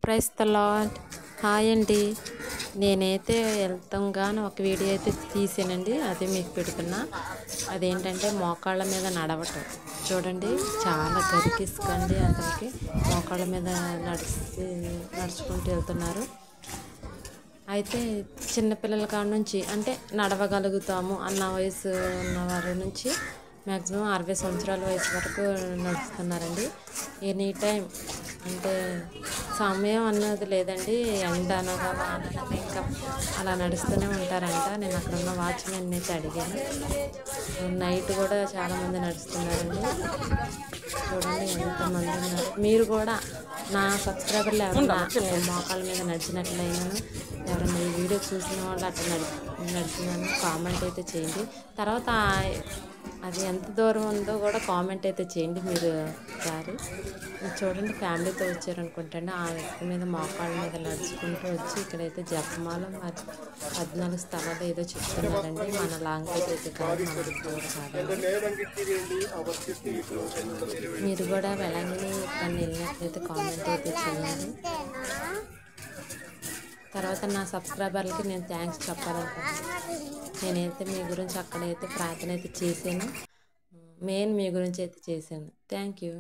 Price the lord. Hi అండి. నేనైతే వెళ్తాంగానే ఒక వీడియో అయితే తీసానండి, అది మీకు పెడుతున్నా. అదేంటంటే మోకాళ్ళ మీద నడవటం చూడండి, చాలా గరికిసుకండి. అసలుకి మోకాళ్ళ మీద నడుచుకుంటూ వెళ్తున్నారు. అయితే చిన్నపిల్లల కాడ నుంచి అంటే నడవగలుగుతాము అన్న వయసు ఉన్న వారి నుంచి మ్యాక్సిమం 60 సంవత్సరాల వయసు వరకు నడుస్తున్నారండి. ఎనీ టైం అంటే సమయం అన్నది లేదండి. ఎండ అనగా వాన అనగా ఇంకా అలా నడుస్తూనే ఉంటారంట. నేను అక్కడ ఉన్న వాచ్మెన్ అయితే అడిగాను. నైట్ కూడా చాలామంది నడుస్తున్నారండి. చూడండి ఎంతమంది ఉన్నారు. మీరు కూడా నా సబ్స్క్రైబర్లు ఎవరైనా మోకాళ్ళ మీద నడిచినట్లయినా, ఎవరైనా ఈ వీడియో చూసిన వాళ్ళు అట్లా నడిచినాను కామెంట్ అయితే చేయండి. తర్వాత అది ఎంత దూరం ఉందో కూడా కామెంట్ అయితే చేయండి. మీరు ఒకసారి చూడండి, ఫ్యామిలీతో వచ్చారనుకుంటండి. ఆ వ్యక్తి మీద మోకాళ్ళ మీద నడుచుకుంటూ వచ్చి ఇక్కడైతే జపమాల మరి 14 స్థలాలు ఏదో చెప్తున్నారండి. మన లాంగ్వేజ్ అయితే కాదు, మీరు కూడా వెళ్ళండి. ఇక్కడ వెళ్ళినట్లయితే కామెంట్ అయితే చేయండి. తర్వాత నా సబ్స్క్రైబర్లకి నేను థ్యాంక్స్ చెప్పాలనుకుంటున్నాను. నేనైతే మీ గురించి అక్కడైతే ప్రార్థన అయితే చేశాను. మెయిన్ మీ గురించి అయితే చేశాను. Thank you.